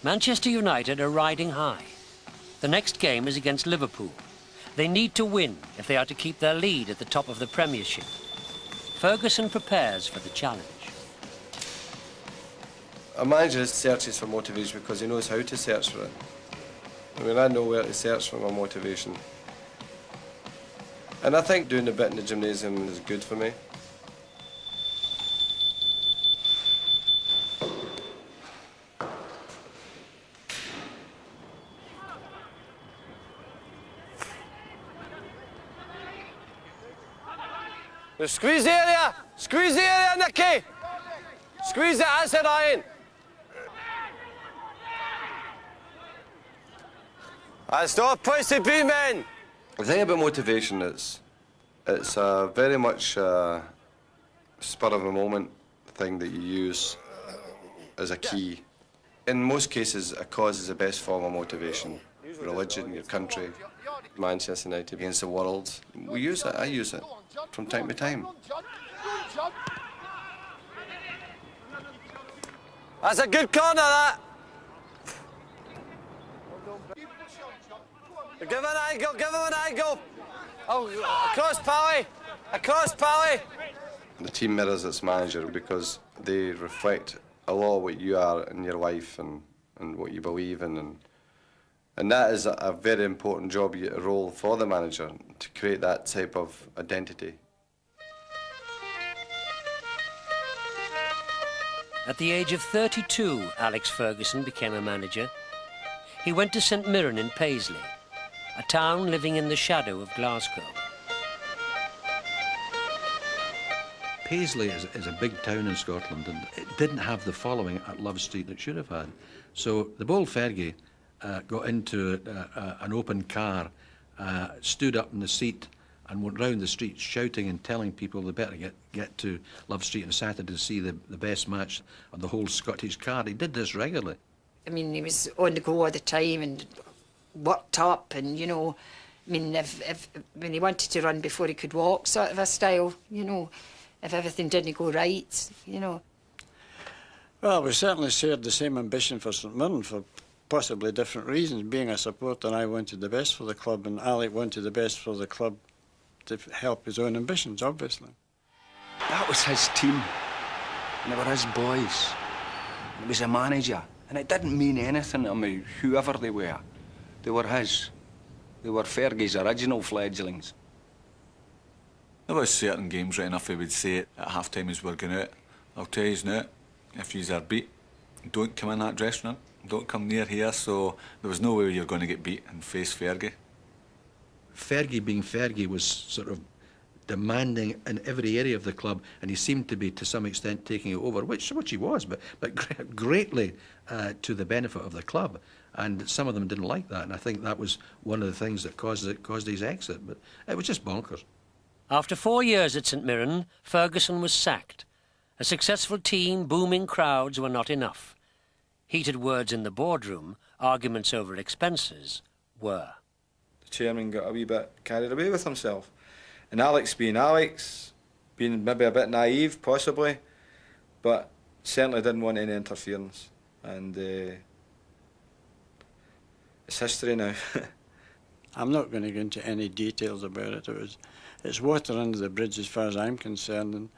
Manchester United are riding high. The next game is against Liverpool. They need to win if they are to keep their lead at the top of the Premiership. Ferguson prepares for the challenge. A manager searches for motivation because he knows how to search for it. I mean, I know where to search for my motivation. And I think doing a bit in the gymnasium is good for me. Squeeze the area! Squeeze the area, Nicky! Squeeze it, that's it, Ryan! That's not a place to be, men! The thing about motivation is, it's very much a spur of the moment thing that you use as a key. In most cases, a cause is the best form of motivation. Religion, your country, Manchester United against the world. We use it, I use it, from time to time. That's a good corner, that! Give him an angle, give him an angle! Oh, across Pally! Across Pally! The team mirrors its manager because they reflect a lot of what you are in your life and what you believe in. And that is a very important job, a role for the manager, to create that type of identity. At the age of 32, Alex Ferguson became a manager. He went to St Mirren in Paisley, a town living in the shadow of Glasgow. Paisley is a big town in Scotland, and it didn't have the following at Love Street that it should have had. So the bold Fergie got into an open car, stood up in the seat and went round the street shouting and telling people they better get to Love Street on Saturday to see the best match of the whole Scottish card. He did this regularly. I mean, he was on the go all the time and worked up and, you know, I mean, if when he wanted to run before he could walk, sort of a style, you know, if everything didn't go right, you know. Well, we certainly shared the same ambition for St Mirren for possibly different reasons. Being a supporter, I wanted the best for the club, and Alec wanted the best for the club to help his own ambitions, obviously. That was his team, and they were his boys. It was a manager, and it didn't mean anything to me, whoever they were. They were his. They were Fergie's original fledglings. There was certain games, right enough, he would say it at half-time as we're going out. I'll tell you now, if you are beat, don't come in that dressing room. Don't come near here, so there was no way you're going to get beat and face Fergie. Fergie being Fergie was sort of demanding in every area of the club, and he seemed to be, to some extent, taking it over, which he was, but greatly to the benefit of the club. And some of them didn't like that, and I think that was one of the things that caused his exit. But it was just bonkers. After 4 years at St Mirren, Ferguson was sacked. A successful team, booming crowds were not enough. Heated words in the boardroom, arguments over expenses, were. The chairman got a wee bit carried away with himself. And Alex, being maybe a bit naive, possibly, but certainly didn't want any interference. And it's history now. I'm not going to go into any details about it. It's water under the bridge as far as I'm concerned. And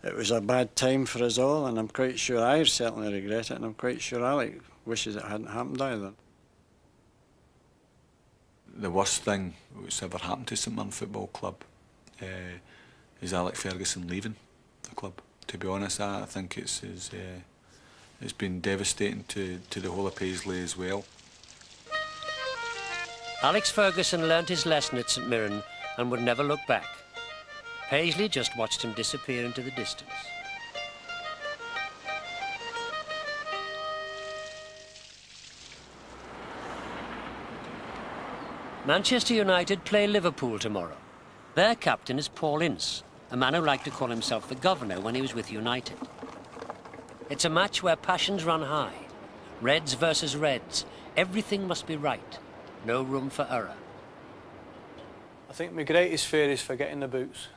it was a bad time for us all, and I'm quite sure I certainly regret it, and I'm quite sure Alec wishes it hadn't happened either. The worst thing that's ever happened to St Mirren Football Club is Alex Ferguson leaving the club. To be honest, I think it's been devastating to the whole of Paisley as well. Alex Ferguson learnt his lesson at St Mirren and would never look back. Paisley just watched him disappear into the distance. Manchester United play Liverpool tomorrow. Their captain is Paul Ince, a man who liked to call himself the governor when he was with United. It's a match where passions run high. Reds versus Reds. Everything must be right. No room for error. I think my greatest fear is forgetting the boots.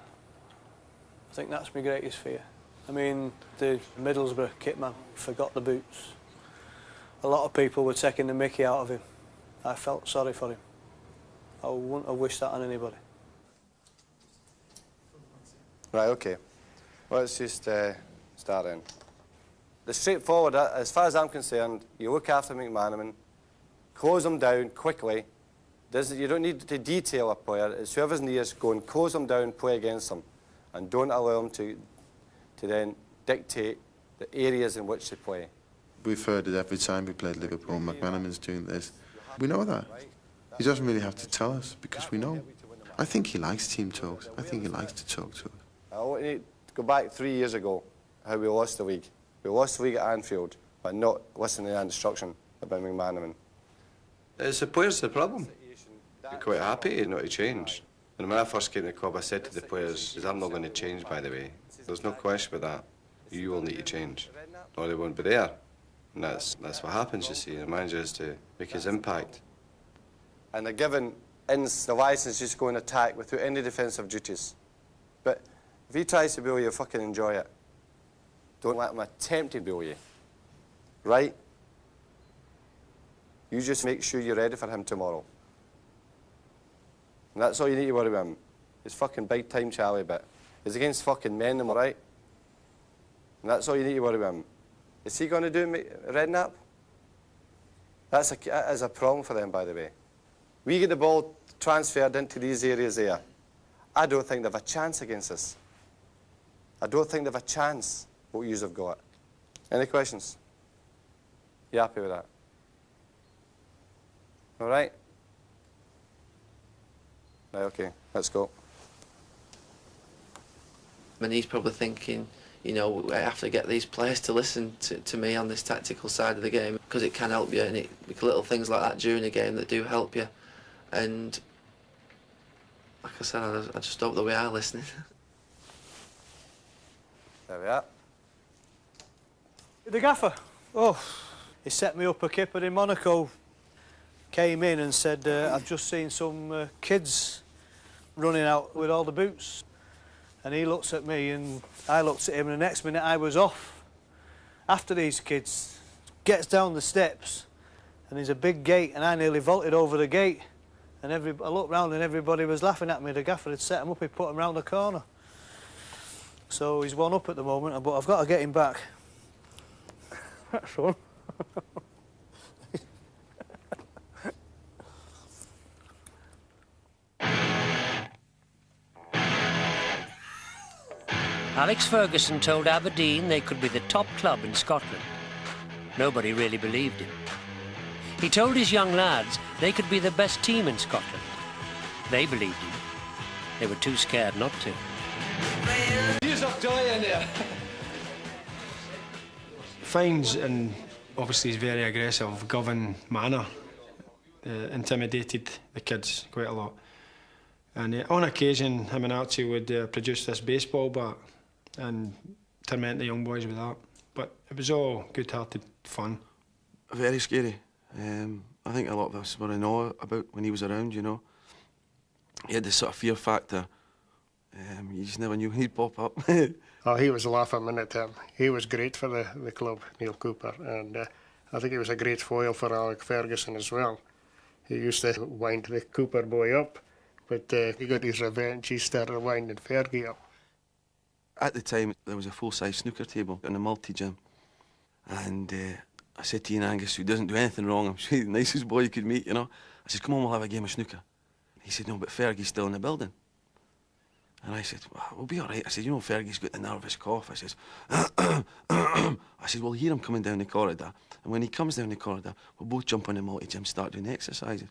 I think that's my greatest fear. I mean, the Middlesbrough kit man forgot the boots. A lot of people were taking the mickey out of him. I felt sorry for him. I wouldn't have wished that on anybody. Right, okay. Well, let's just start in. The straightforward, as far as I'm concerned, you look after McManaman, close him down quickly. You don't need to detail a player. It's whoever's nearest, go and close them down, play against them. And don't allow them to then dictate the areas in which they play. We've heard it every time we played Liverpool. McManaman's doing this. We know that. He doesn't really have to tell us because we know. I think he likes team talks. I think he likes to talk to us. I want you to go back 3 years ago, how we lost the league. We lost the league at Anfield by not listening to that instruction about McManaman. It's the players the problem. You're quite happy not to change. And when I first came to the club, I said to the players, I'm not going to change, by the way. There's no question about that. You will need to change, or they won't be there. And that's what happens, you see. The manager has to make his impact. And they're given the licence just go and attack without any defensive duties. But if he tries to bully you, fucking enjoy it. Don't let him attempt to bully you. Right? You just make sure you're ready for him tomorrow. And that's all you need to worry about him. It's fucking big time Charlie bit. It's against fucking men, am I right? And that's all you need to worry about him. Is he going to do Redknapp? That is a problem for them, by the way. We get the ball transferred into these areas there. I don't think they've a chance against us. I don't think they've a chance what yous have got. Any questions? You happy with that? All right? Right, okay, let's go. And he's probably thinking, you know, I have to get these players to listen to me on this tactical side of the game because it can help you, and little things like that during the game that do help you. And like I said, I just hope that we are listening. There we are. The gaffer, oh, he set me up a kipper in Monaco. Came in and said, I've just seen some kids running out with all the boots. And he looks at me and I looked at him, and the next minute I was off after these kids. Gets down the steps and there's a big gate, and I nearly vaulted over the gate. And I looked round and everybody was laughing at me. The gaffer had set him up, he put him round the corner. So he's 1-up at the moment, but I've got to get him back. That's one. Alex Ferguson told Aberdeen they could be the top club in Scotland. Nobody really believed him. He told his young lads they could be the best team in Scotland. They believed him. They were too scared not to. Fines, and obviously his very aggressive, governed manner intimidated the kids quite a lot. And on occasion, him and Archie would produce this baseball bat and torment the young boys with that. But it was all good-hearted fun. Very scary. I think a lot of us were in awe about when he was around, you know. He had this sort of fear factor. You just never knew when he'd pop up. Oh, he was laughing at him. He was great for the club, Neil Cooper, and I think he was a great foil for Alex Ferguson as well. He used to wind the Cooper boy up, but he got his revenge. He started winding Fergie up. At the time, there was a full-size snooker table in the multi-gym, and I said to Ian Angus, who doesn't do anything wrong, I'm sure he's the nicest boy you could meet, you know. I said, come on, we'll have a game of snooker. He said, no, but Fergie's still in the building. And I said, well, we'll be all right. I said, you know, Fergie's got the nervous cough. I said, I said, we'll hear him coming down the corridor. And when he comes down the corridor, we'll both jump on the multi-gym and start doing exercises.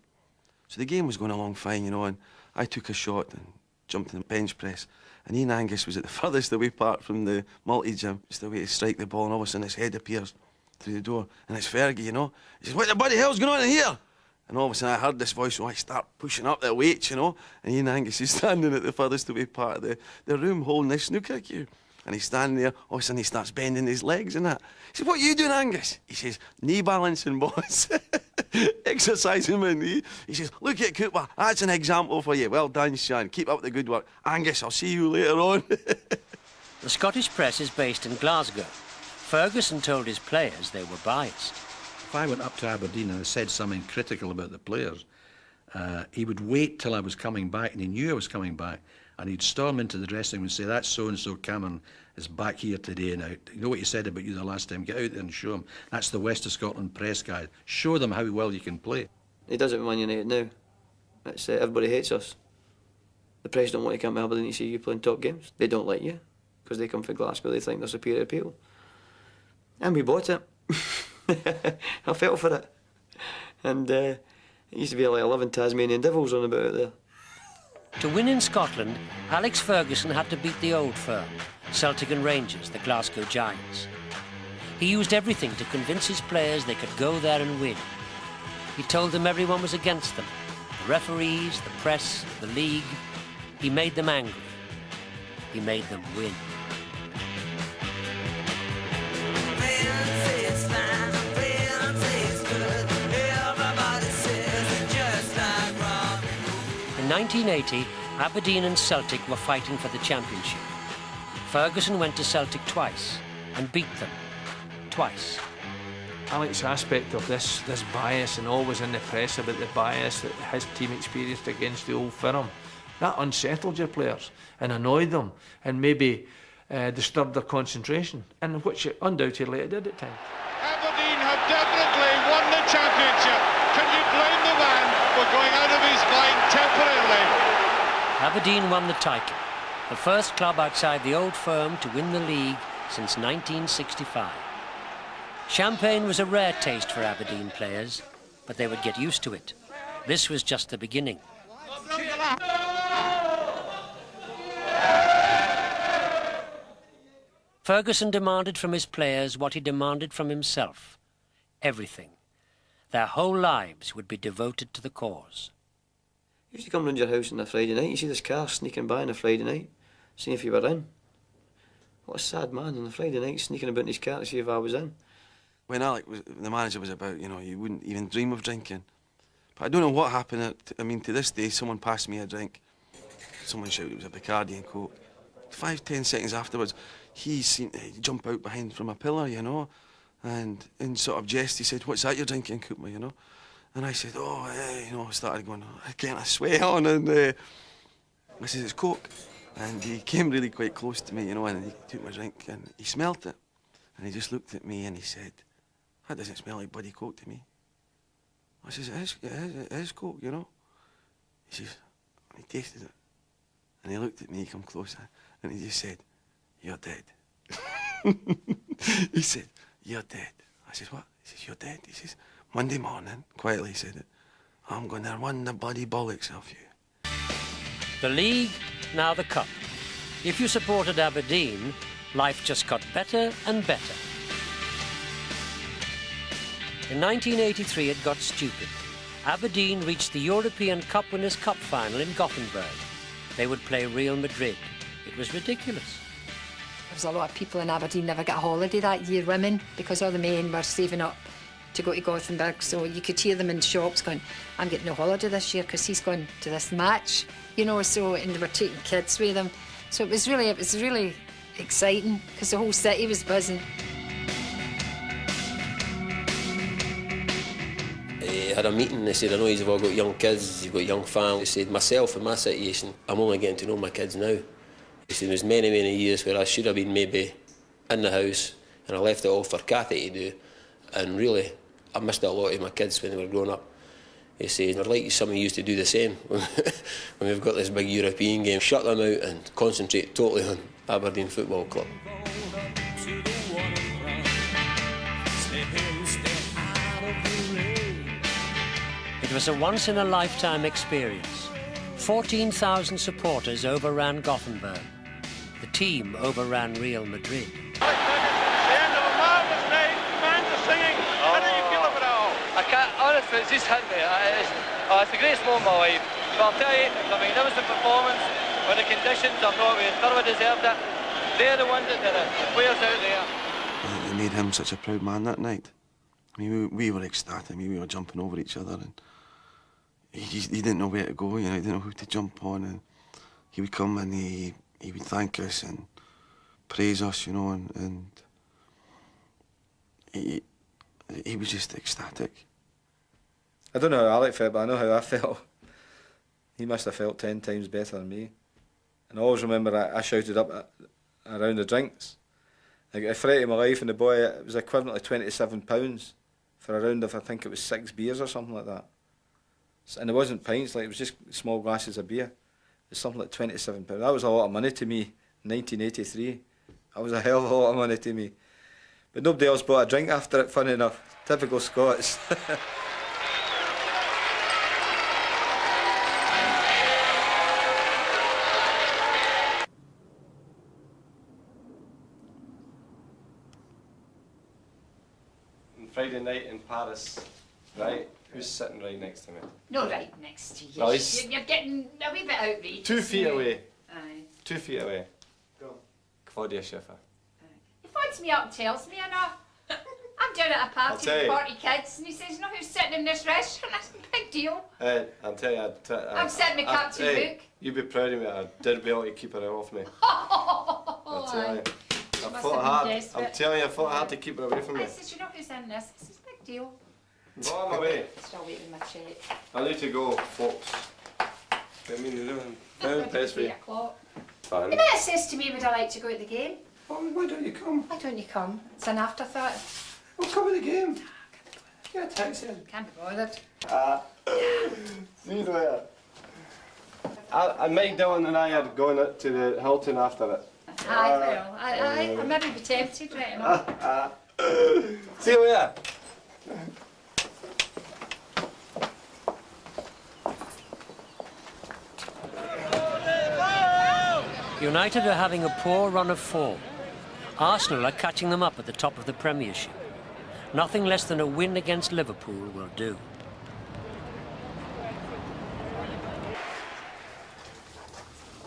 So the game was going along fine, you know, and I took a shot and jumped in the bench press. And Ian Angus was at the furthest away part from the multi-gym, just the way to strike the ball, and all of a sudden his head appears through the door. And it's Fergie, you know. He says, what the bloody hell's going on in here? And all of a sudden I heard this voice, so I start pushing up the weights, you know. And Ian Angus is standing at the furthest away part of the room holding this snooker cue. And he's standing there, all of a sudden he starts bending his legs and that. He says, what are you doing, Angus? He says, knee balancing, boss. Exercising my knee. He says, look at Cooper, that's an example for you. Well done, son. Keep up the good work. Angus, I'll see you later on. The Scottish press is based in Glasgow. Ferguson told his players they were biased. if I went up to Aberdeen and I said something critical about the players, he would wait till I was coming back, and he knew I was coming back, and he'd storm into the dressing room and say, "That's so-and-so Cameron is back here today now. You know what he said about you the last time? Get out there and show him. That's the West of Scotland press guy. Show them how well you can play." He does it with Man United now. It's, everybody hates us. The press don't want to come to Aberdeen to see you playing top games. They don't like you, because they come from Glasgow, they think they're superior people. And we bought it. I fell for it. And it used to be like 11 Tasmanian Devils on about out there. To win in Scotland, Alex Ferguson had to beat the old firm, Celtic and Rangers, the Glasgow Giants. He used everything to convince his players they could go there and win. He told them everyone was against them. The referees, the press, the league. He made them angry. He made them win. In 1980, Aberdeen and Celtic were fighting for the championship. Ferguson went to Celtic twice and beat them twice. Alex's aspect of this bias, and always in the press about the bias that his team experienced against the old firm, that unsettled your players and annoyed them and maybe disturbed their concentration, and which it undoubtedly it did at times. Aberdeen have definitely won the championship. Can you blame the man for going out of his mind temporarily? Aberdeen won the title, the first club outside the old firm to win the league since 1965. Champagne was a rare taste for Aberdeen players, but they would get used to it. This was just the beginning. Ferguson demanded from his players what he demanded from himself. Everything. Their whole lives would be devoted to the cause. You used to come round your house on a Friday night, you see this car sneaking by on a Friday night, seeing if you were in. What a sad man on a Friday night, sneaking about in his car to see if I was in. When Alec was, the manager was about, you know, you wouldn't even dream of drinking. But I don't know what happened. I mean, to this day, someone passed me a drink. Someone shouted it was a Bacardi and Coke. 5-10 seconds afterwards, he seemed to jump out behind from a pillar, you know, and in sort of jest, he said, "What's that you're drinking, Cooper?" you know. And I said, "Oh, you know," I started going, getting a sweat on, and I said, "It's Coke." And he came really quite close to me, you know, and he took my drink and he smelt it. And he just looked at me and he said, "That doesn't smell like bloody Coke to me." I says, it is Coke, you know. He says, and he tasted it. And he looked at me, he come closer, and he just said, "You're dead." He said, "You're dead." I says, "What?" He says, "You're dead." He says, "Monday morning," quietly he said it, "I'm going to run the bloody bollocks off you." The league, now the cup. If you supported Aberdeen, life just got better and better. In 1983, it got stupid. Aberdeen reached the European Cup Winners' Cup final in Gothenburg. They would play Real Madrid. It was ridiculous. There was a lot of people in Aberdeen never got a holiday that year, women, because all the men were saving up to go to Gothenburg. So you could hear them in shops going, "I'm getting no holiday this year because he's going to this match," you know. So, and they were taking kids with them. So it was really exciting because the whole city was buzzing. I had a meeting, they said, "I know you've all got young kids, you've got young families." They said, myself, in my situation, I'm only getting to know my kids now. They said, there's many, many years where I should have been maybe in the house and I left it all for Cathy to do, and really, I missed a lot of my kids when they were growing up. They said, I'd like some of you to do the same when we've got this big European game. Shut them out and concentrate totally on Aberdeen Football Club. It was a once-in-a-lifetime experience. 14,000 supporters overran Gothenburg. The team overran Real Madrid. The end of a marvellous night, fans are singing. How do you feel about it all? I can't, honestly, it's just hit me. It's the greatest moment of my life. But I'll tell you, it's a magnificent performance. With the conditions, I thought we thoroughly deserved it. They're the ones that did it, the players out there. It made him such a proud man that night. I mean, we were ecstatic. I mean, we were jumping over each other, and he didn't know where to go, you know, he didn't know who to jump on, and he would come and he would thank us and praise us, you know, and he he was just ecstatic. I don't know how Alex felt, but I know how I felt. He must have felt 10 times better than me. And I always remember I shouted up around the drinks. I got a fright of my life, and the boy, it was equivalent to £27 for a round of, I think it was 6 beers or something like that. And it wasn't pints, like it was just small glasses of beer. It was something like £27. That was a lot of money to me in 1983. That was a hell of a lot of money to me. But nobody else bought a drink after it, funny enough. Typical Scots. Friday night in Paris, right? Who's sitting right next to me? No, right next to you. No, You're getting a wee bit outraged. 2 feet away. Aye. 2 feet away. Go. Claudia Schiffer. He phones me up and tells me, I'm down at a party with 40 kids, and he says, "No, who's sitting in this restaurant?" That's a big deal. I'll tell you, I'm sitting my captain book. You'd be proud of me. I did be able to keep her off me. I'll tell you. I fought hard. I'm telling you, I fought hard to keep her away from me. I said, "You know who's in this?" This is a big deal. Go on away. Still waiting my check. I need to go, folks. I mean, you're doing very pissed me. 8 o'clock. Fine. He might have says to me, "Would I like to go to the game?" Why don't you come? Why don't you come? It's an afterthought. Well, come to the game. Get a taxi. Can't be bothered. See you later. And Mike Dillon and I are going to the Hilton after it. Aye, well, I maybe be tempted right enough. See you later. United are having a poor run of form. Arsenal are catching them up at the top of the Premiership. Nothing less than a win against Liverpool will do.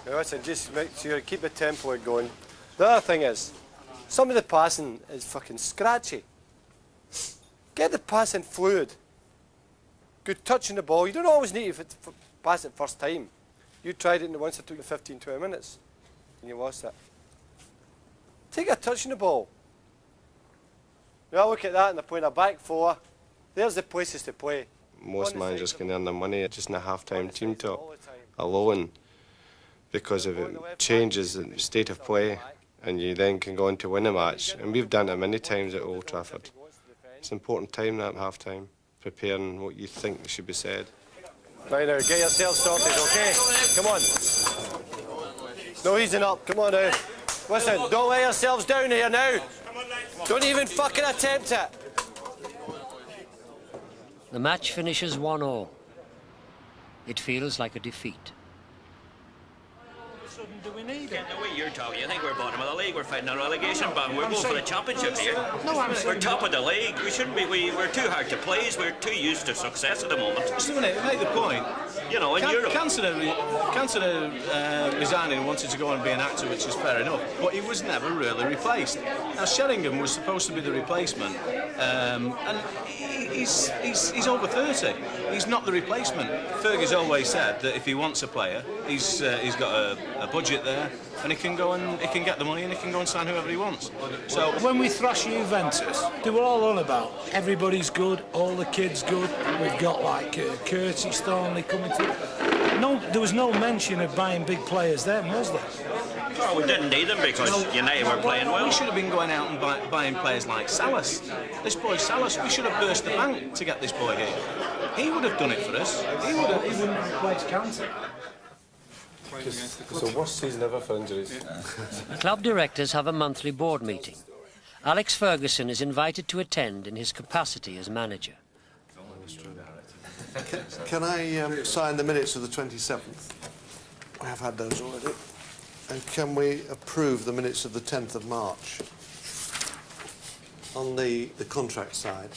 Listen, just make sure keep the tempo going. The other thing is, some of the passing is fucking scratchy. Get the passing fluid. Good touching the ball. You don't always need to pass it first time. You tried it and once it took you 15, 20 minutes and you lost it. Take a touch in the ball. Now look at that and they're playing a back four. There's the places to play. Most managers can earn their money just in a half-time team talk alone because of it changes the state of play and you then can go on to win a match. And we've done it many times at Old Trafford. It's an important time, that half-time, preparing what you think should be said. Right now, get yourself sorted, okay? Come on. No easing up, come on now. Listen, don't let yourselves down here now. Don't even fucking attempt it. The match finishes 1-1. It feels like a defeat. Do we need it? The way you're talking, you think we're bottom of the league, we're fighting a relegation button, we're going for the championship here. No, I'm we're top of the league, we shouldn't be, we're too hard to please, we're too used to success at the moment. Just a minute, make the point. You know, in Europe. Cantona resigning and wanted to go and be an actor, which is fair enough, but he was never really replaced. Now, Sheringham was supposed to be the replacement, and he's over 30. He's not the replacement. Fergie's always said that if he wants a player, he's got a budget there, and he can go and he can get the money and he can go and sign whoever he wants. So when we thrash Juventus, they were all on about everybody's good, all the kids good. We've got like Curtis Thornley coming through. No, there was no mention of buying big players then, was there? Well, we didn't need them because United were playing well. We should have been going out and buying players like Salas. This boy Salas, we should have burst the bank to get this boy here. He would have done it for us. He wouldn't have replaced Cantona. It's the worst season ever for injuries. Club directors have a monthly board meeting. Alex Ferguson is invited to attend in his capacity as manager. Can I sign the minutes of the 27th? I have had those already. And can we approve the minutes of the 10th of March? On the contract side,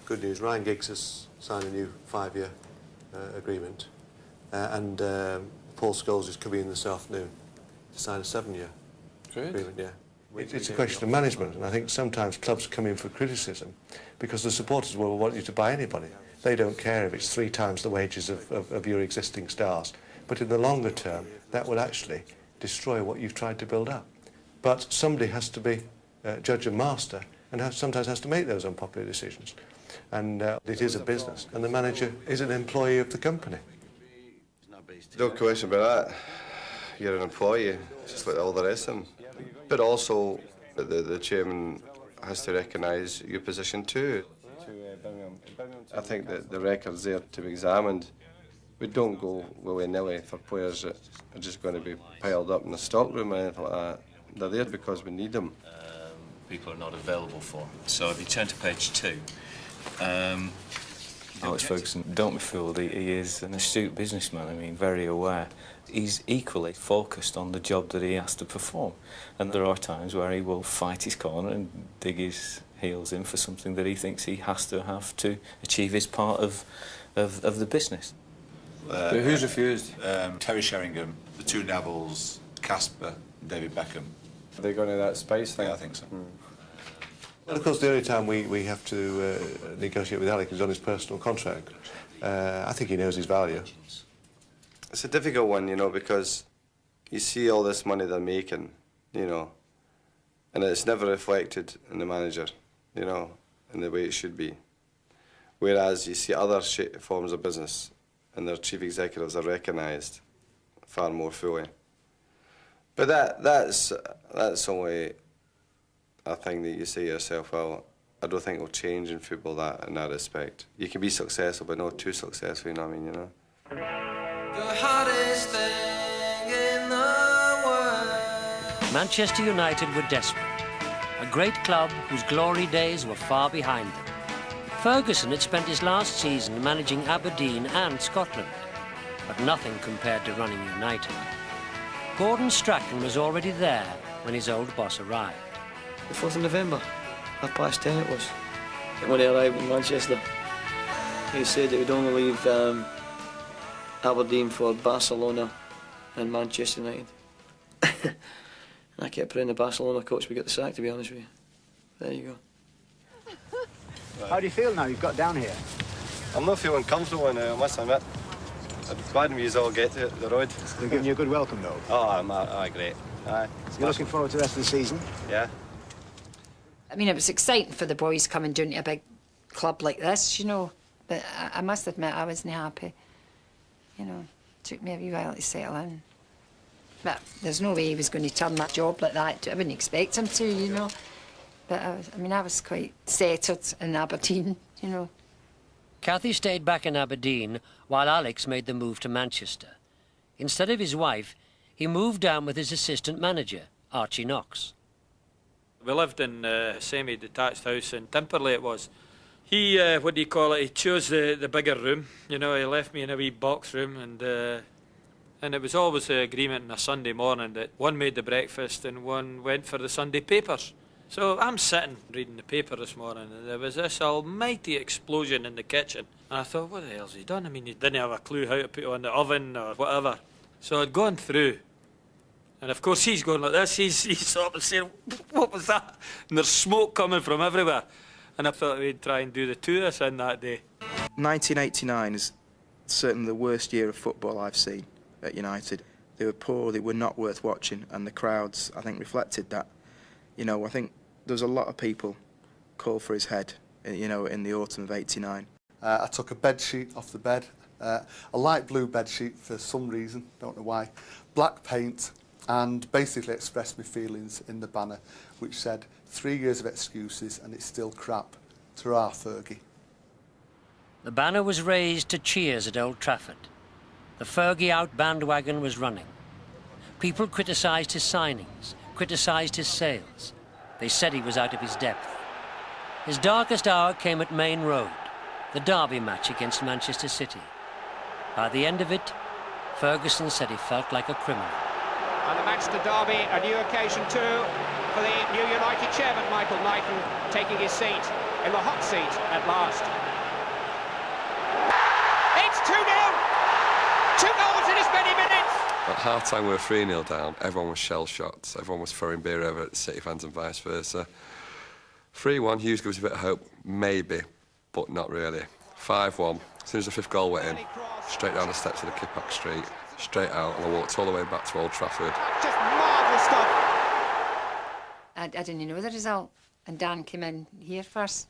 good news, Ryan Giggs has signed a new 5-year agreement. And Paul Scholes is coming in this afternoon to sign a 7-year agreement, yeah. It's a question of management, and I think sometimes clubs come in for criticism because the supporters will want you to buy anybody. They don't care if it's 3 times the wages of your existing stars. But in the longer term, that will actually destroy what you've tried to build up. But somebody has to be judge and master, and sometimes has to make those unpopular decisions. And it is a business, and the manager is an employee of the company. No question about that. You're an employee, just like all the rest of them. But also, the chairman has to recognise your position too. I think that the record's there to be examined. We don't go willy-nilly for players that are just going to be piled up in the stockroom or anything like that. They're there because we need them. People are not available for. So if you turn to page 2. Alex Ferguson, don't be fooled, he is an astute businessman, I mean, very aware. He's equally focused on the job that he has to perform. And there are times where he will fight his corner and dig his heels in for something that he thinks he has to achieve his part of the business. Who's refused? Terry Sheringham, the 2 Nevils, Casper, David Beckham. Are they going to that space thing? Yeah, I think so. And of course, the only time we have to negotiate with Alex is on his personal contract. I think he knows his value. It's a difficult one, you know, because you see all this money they're making, you know, and it's never reflected in the manager, you know, in the way it should be. Whereas you see other forms of business and their chief executives are recognised far more fully. But that's only a thing that you say to yourself, well, I don't think it'll change in football in that respect. You can be successful, but not too successful, you know what I mean, you know? The hottest thing in the world. Manchester United were desperate. A great club whose glory days were far behind them. Ferguson had spent his last season managing Aberdeen and Scotland, but nothing compared to running United. Gordon Strachan was already there when his old boss arrived. The 4th of November, 10:30 it was, when he arrived in Manchester. He said he would only leave Aberdeen for Barcelona and Manchester United. And I kept praying the Barcelona coach would get the sack, to be honest with you. There you go. How do you feel now you've got down here? I'm not feeling comfortable now, I must admit. It's bad when you all get to the road. They're giving you a good welcome, though. Oh, great. Aye. So you're looking forward to the rest of the season? Yeah. I mean, it was exciting for the boys coming down to a big club like this, you know. But I must admit, I wasn't happy. You know, it took me a wee while to settle in. But there's no way he was going to turn that job like that. I wouldn't expect him to, you know. But I was quite settled in Aberdeen, you know. Cathy stayed back in Aberdeen while Alex made the move to Manchester. Instead of his wife, he moved down with his assistant manager, Archie Knox. We lived in a semi-detached house in Dunfermline it was. He, he chose the bigger room. You know, he left me in a wee box room and it was always an agreement on a Sunday morning that one made the breakfast and one went for the Sunday papers. So I'm sitting reading the paper this morning and there was this almighty explosion in the kitchen. And I thought, what the hell's he done? I mean, he didn't have a clue how to put it on the oven or whatever. So I'd gone through. And of course he's going like this, he's sort of saying, what was that? And there's smoke coming from everywhere. And I thought we'd try and do the 2 of us in that day. 1989 is certainly the worst year of football I've seen at United. They were poor, they were not worth watching, and the crowds, I think, reflected that. You know, I think there was a lot of people called for his head, you know, in the autumn of '89. I took a bed sheet off the bed, a light blue bed sheet for some reason, don't know why, black paint, and basically expressed my feelings in the banner, which said, 3 years of excuses and it's still crap. Ta-ra, Fergie. The banner was raised to cheers at Old Trafford. The Fergie out bandwagon was running. People criticised his signings, criticised his sales. They said he was out of his depth. His darkest hour came at Main Road, the derby match against Manchester City. By the end of it, Ferguson said he felt like a criminal. And the Manchester derby, a new occasion too, for the new United chairman, Michael Knighton, taking his seat in the hot seat at last. It's 2-0! 2 goals in as many minutes! At half-time we were 3-0 down. Everyone was shell-shocked. Everyone was throwing beer over at the City fans and vice versa. 3-1, Hughes gives a bit of hope, maybe, but not really. 5-1, as soon as the 5th goal went in, straight down the steps of the Kippack Street, straight out, and I walked all the way back to Old Trafford. Just marvellous stuff! I didn't know the result. And Dan came in here first,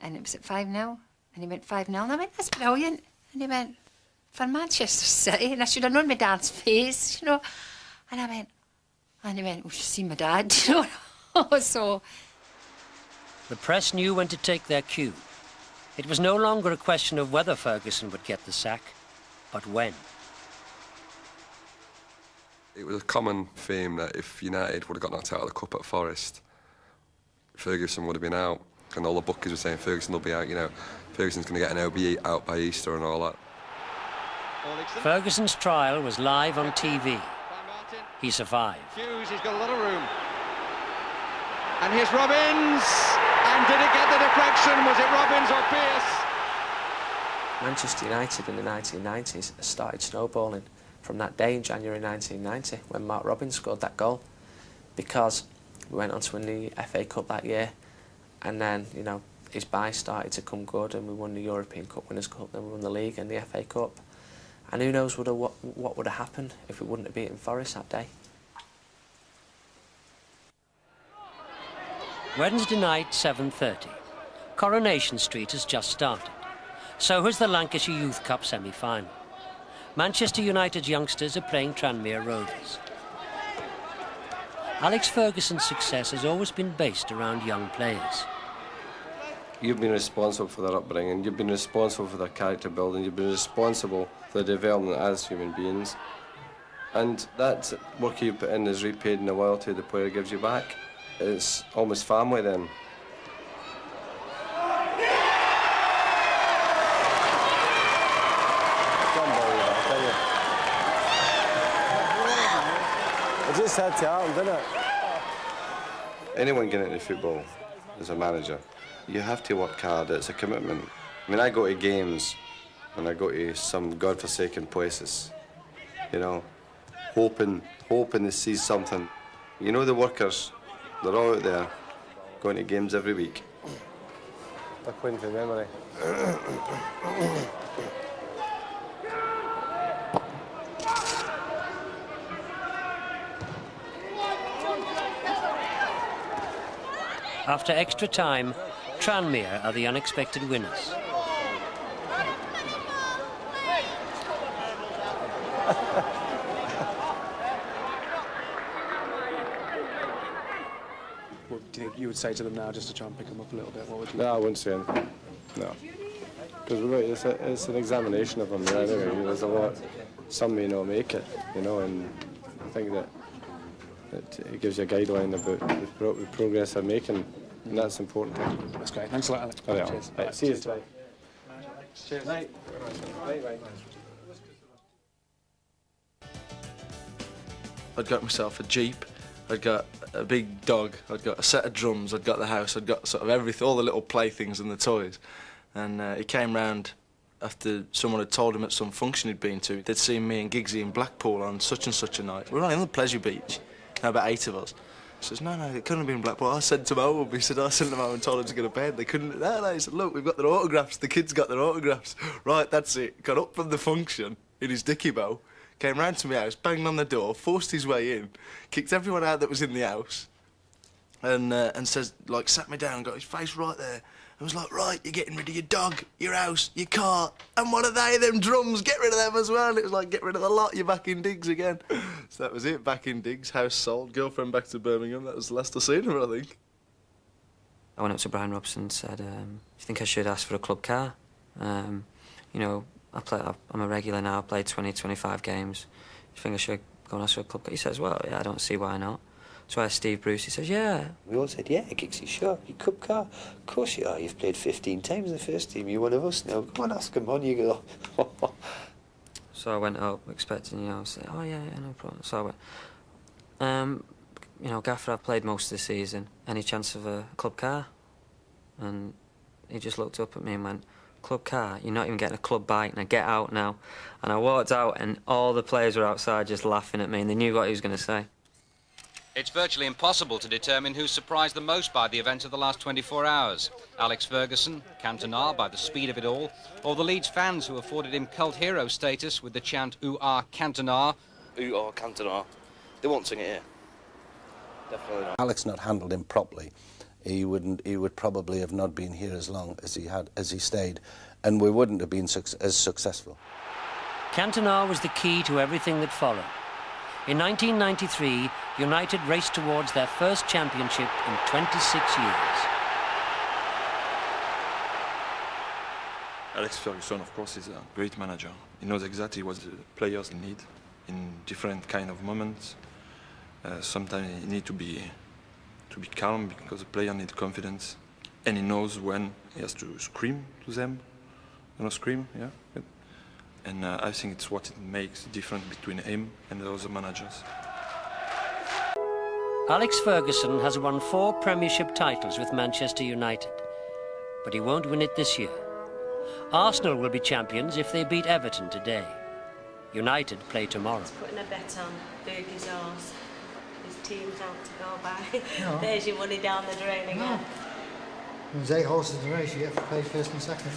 and it was at 5-0, and he went 5-0, and I went, that's brilliant. And he went, for Manchester City, and I should have known my dad's face, you know. And I went, and he went, well, you see my dad, you know. So The press knew when to take their cue. It was no longer a question of whether Ferguson would get the sack, but when. It was a common theme that if United would have got knocked out of the cup at Forest, Ferguson would have been out, and all the bookies were saying Ferguson will be out, you know, Ferguson's going to get an LB out by Easter and all that. Ferguson's trial was live on TV. He survived. Hughes, he's got a lot of room. And here's Robbins. And did it get the deflection? Was it Robbins or Pearce? Manchester United in the 1990s started snowballing from that day in January 1990 when Mark Robbins scored that goal, because we went on to win the FA Cup that year, and then, you know, his buy started to come good, and we won the European Cup Winners' Cup, then we won the league and the FA Cup. And who knows what would have happened if we wouldn't have beaten Forest that day. Wednesday night, 7:30. Coronation Street has just started. So has the Lancashire Youth Cup semi-final. Manchester United's youngsters are playing Tranmere Rovers. Alex Ferguson's success has always been based around young players. You've been responsible for their upbringing, you've been responsible for their character building, you've been responsible for their development as human beings. And that work you put in is repaid in the loyalty the player gives you back. It's almost family then. It just had to happen, didn't it? Anyone getting into football as a manager, you have to work hard. It's a commitment. I mean, I go to games and I go to some godforsaken places, you know, hoping to see something. You know, the workers, they're all out there going to games every week. They're playing for memory. After extra time, Tranmere are the unexpected winners. What do you think you would say to them now, just to try and pick them up a little bit? What would you? No, I wouldn't say anything. No, because it's an examination of them. Anyway, there's a lot. Some may not make it, you know, and I think that it gives you a guideline about the progress they're making, and that's important. That's great. Thanks a lot, Alex. Oh, yeah. Cheers. Right, see you tonight. Cheers. Night. Bye. I'd got myself a Jeep, I'd got a big dog, I'd got a set of drums, I'd got the house, I'd got sort of everything, all the little playthings and the toys. And he came round after someone had told him at some function he'd been to. They'd seen me and Giggsy in Blackpool on such and such a night. We were on the Pleasure Beach, about 8 of us. He says, no, it couldn't have been Blackpool. I sent them home. He said, I sent them home and told them to go to bed. They couldn't. No, he said, look, we've got their autographs. The kids got their autographs. Right, that's it. Got up from the function in his dicky bow, came round to my house, banged on the door, forced his way in, kicked everyone out that was in the house, and says, like, sat me down, got his face right there. I was like, right, you're getting rid of your dog, your house, your car, and what are they, them drums? Get rid of them as well. And it was like, get rid of the lot, you're back in digs again. So that was it, back in digs, house sold, girlfriend back to Birmingham. That was the last I seen her, I think. I went up to Brian Robson and said, do you think I should ask for a club car? You know, I'm a regular now, I played 20, 25 games. Do you think I should go and ask for a club car? He says, well, yeah, I don't see why not. So I asked Steve Bruce, he says, yeah. We all said, yeah, Giggsy, sure, your cup car. Of course you are, you've played 15 times in the first team, you're one of us now. Come on, ask him on, you go. So I went up expecting, you know, say, oh yeah, no problem. So I went, you know, Gaffer, I've played most of the season. Any chance of a club car? And he just looked up at me and went, club car? You're not even getting a club bike, now get out now. And I walked out and all the players were outside just laughing at me and they knew what he was going to say. It's virtually impossible to determine who surprised the most by the event of the last 24 hours. Alex Ferguson, Cantona by the speed of it all, or the Leeds fans who afforded him cult hero status with the chant, "Ooh ah Cantona." Ooh ah Cantona. They won't sing it here. Definitely not. Alex not handled him properly he would probably have not been here as long as he stayed, and we wouldn't have been as successful. Cantona was the key to everything that followed. In 1993, United raced towards their first championship in 26 years. Alex Ferguson, of course, is a great manager. He knows exactly what the players need in different kind of moments. Sometimes he needs to be calm because the player needs confidence, and he knows when he has to scream to them. You know, scream, yeah. And I think it's what it makes the difference between him and the other managers. Alex Ferguson has won 4 Premiership titles with Manchester United, but he won't win it this year. Arsenal will be champions if they beat Everton today. United play tomorrow. Putting a bet on Fergie's horse. His team's out to go by. No. There's your money down the drain again. There's 8 horses in the race, you get to play first and second.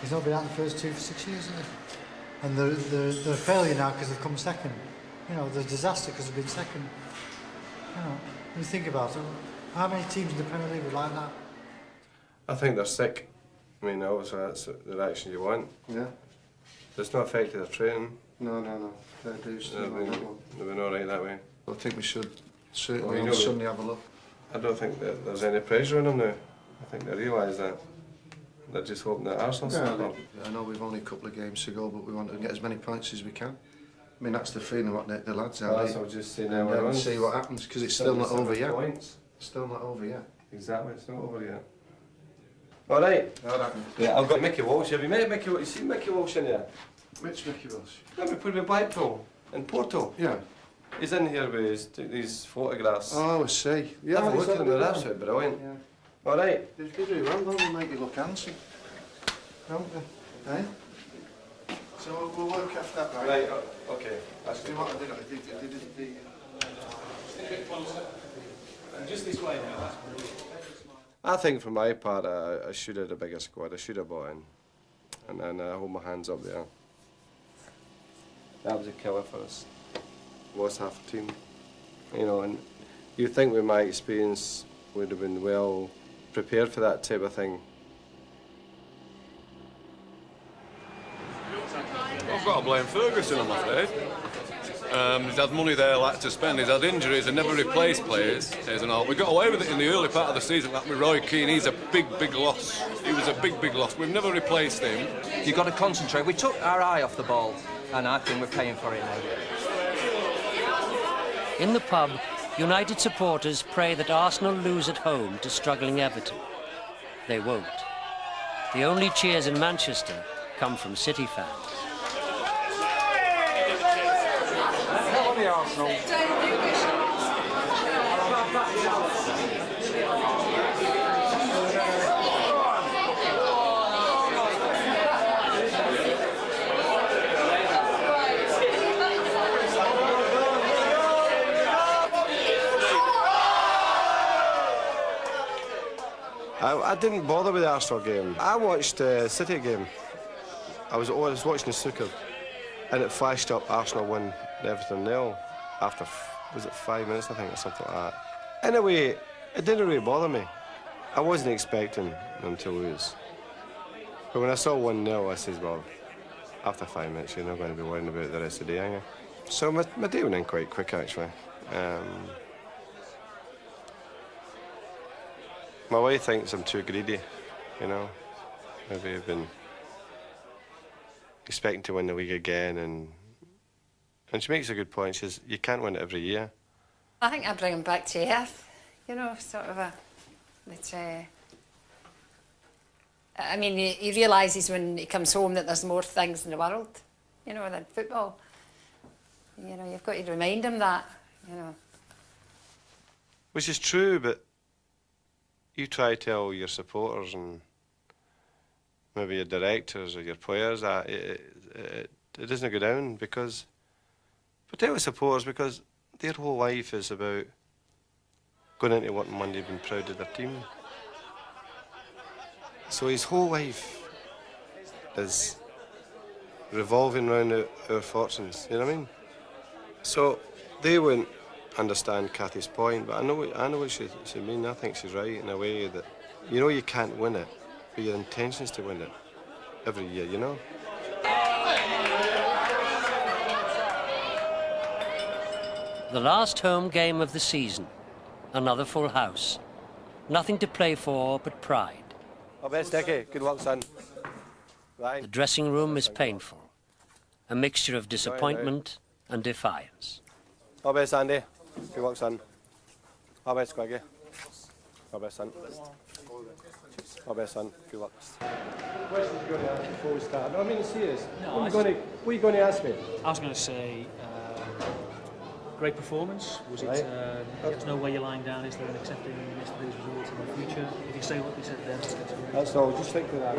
He's not been out in the first 2 for 6 years, isn't he? And they're a failure now because they've come second. You know, they're a disaster because they've been second. You know, when you think about it, how many teams in the Premier League would like that? I think they're sick. I mean, obviously that's the reaction you want. Yeah. It's not affected their training. No. They've been all right that way. I think we should certainly Well, on Sunday have a look. I don't think that there's any pressure on them now. I think they realise that. They're just hoping that Arsenal step up. I know we've only a couple of games to go, but we want to get as many points as we can. I mean, that's the feeling what the lads are. Well, that's what I was just saying now. And see what happens, because it's still not over yet. Points. It's still not over yet. Exactly, it's not over yet. All right. Yeah, I've got Mickey Walsh. Have you met Mickey Walsh? You seen Mickey Walsh in here? Which Mickey Walsh? Let me put with Blackpool in Porto. Yeah. He's in here with these photographs. Oh, I see. Yeah, have a look at them. They're absolutely brilliant. Yeah. All right. They do well, don't they? Make you look handsome. Don't they? Eh? So we'll work after that, right? Right, okay. That's good. What I did. Just this way now, that's brilliant. I think for my part, I should have had a bigger squad. I should have bought in. And then I hold my hands up there. That was a killer for us. Was half the team. You know, and you'd think with my experience would have been well prepared for that type of thing. I've got to blame Ferguson, I'm afraid. He's had money there like to spend. He's had injuries and never replaced players. And all. We got away with it in the early part of the season, like with Roy Keane. He's a big loss. He was a big loss. We've never replaced him. You've got to concentrate. We took our eye off the ball, and I think we're paying for it now. In the pub, United supporters pray that Arsenal lose at home to struggling Everton. They won't. The only cheers in Manchester come from City fans. Arsenal. I didn't bother with the Arsenal game. I watched the City game. I was watching the snooker, and it flashed up Arsenal win Everton 0 after, was it 5 minutes, I think, or something like that. Anyway, it didn't really bother me. I wasn't expecting them to lose. But when I saw 1-0, I said, well, after 5 minutes, you're not going to be worrying about the rest of the day, are you? So my day went in quite quick, actually. My wife thinks I'm too greedy, you know. Maybe I've been expecting to win the league again, and she makes a good point. She says, you can't win it every year. I think I bring him back to earth, you know, sort of a... I mean, he realises when he comes home that there's more things in the world, you know, than football. You know, you've got to remind him that, you know. Which is true, but you try to tell your supporters and maybe your directors or your players that it doesn't go down, because... Particularly supporters, because their whole life is about going into work on Monday being proud of their team. So his whole life is revolving around our fortunes, you know what I mean? So they wouldn't understand Kathy's point, but I know what she means. I think she's right in a way that, you know, you can't win it, but your intention is to win it every year, you know? The last home game of the season. Another full house. Nothing to play for but pride. All best, Dickie. Good luck, son. The dressing room is painful. A mixture of disappointment and defiance. All best, Andy. Good luck, son. All best, Quiggy. All best, son. All best, son. Good luck. Questions you're going to ask before we start? No, I mean, serious. No, what are you going to ask me? I was going to say, great performance. Was it? There's no way you're lying down. Is there an accepting yesterday's results in the future? If you say what you said then, that's all. Just think of that.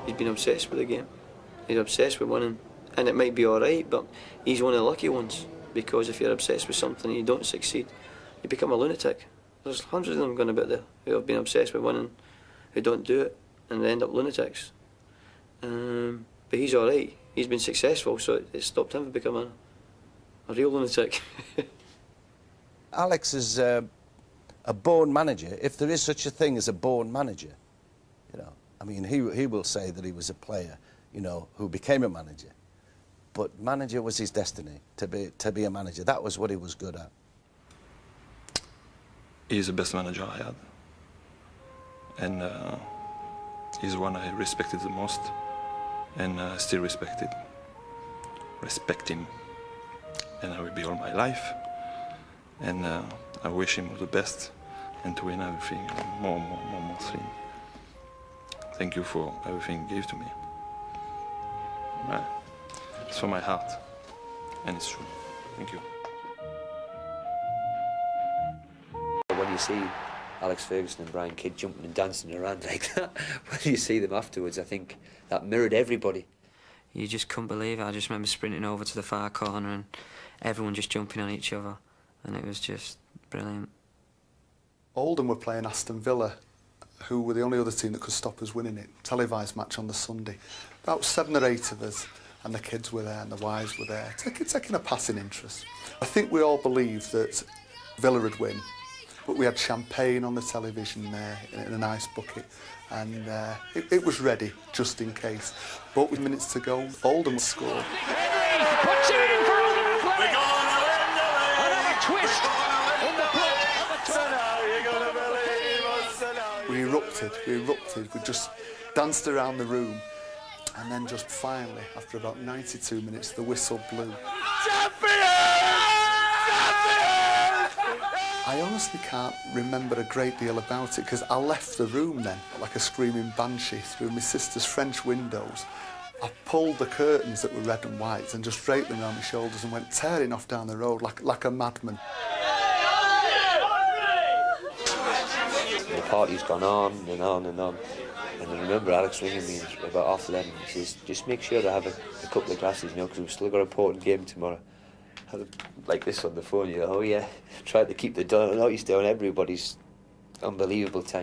He's been obsessed with the game. He's obsessed with winning, and it might be all right, but he's one of the lucky ones. Because if you're obsessed with something and you don't succeed, you become a lunatic. There's hundreds of them going about there who have been obsessed with winning, who don't do it, and they end up lunatics. But he's all right. He's been successful, so it stopped him from becoming a real lunatic. Alex is a born manager, if there is such a thing as a born manager. You know, I mean, he will say that he was a player, you know, who became a manager. But manager was his destiny, to be a manager. That was what he was good at. He's the best manager I had. And he's the one I respected the most, and still respect him. And I will be all my life. And I wish him all the best, and to win everything, more thing. Thank you for everything he gave to me. Right. It's from my heart, and it's true. Thank you. When you see Alex Ferguson and Brian Kidd jumping and dancing around like that, when you see them afterwards, I think that mirrored everybody. You just couldn't believe it. I just remember sprinting over to the far corner and everyone just jumping on each other, and it was just brilliant. Oldham were playing Aston Villa, who were the only other team that could stop us winning it. Televised match on the Sunday. About 7 or 8 of us, and the kids were there and the wives were there, taking a passing interest. I think we all believed that Villa would win, but we had champagne on the television there in an ice bucket, and it was ready just in case. But with minutes to go, Oldham scored. Puts it in for Oldham Athletic. Another twist in the plot. We erupted, we just danced around the room, and then just finally, after about 92 minutes, the whistle blew. I honestly can't remember a great deal about it, because I left the room then like a screaming banshee through my sister's French windows. I pulled the curtains that were red and white and just draped them around my shoulders and went tearing off down the road like a madman. The party's gone on and on and on. And I remember Alex ringing me about after that, and he says, just make sure to have a couple of glasses, you know, because we've still got an important game tomorrow. Like this on the phone, you know, oh yeah, tried to keep the noise down everybody's unbelievable time.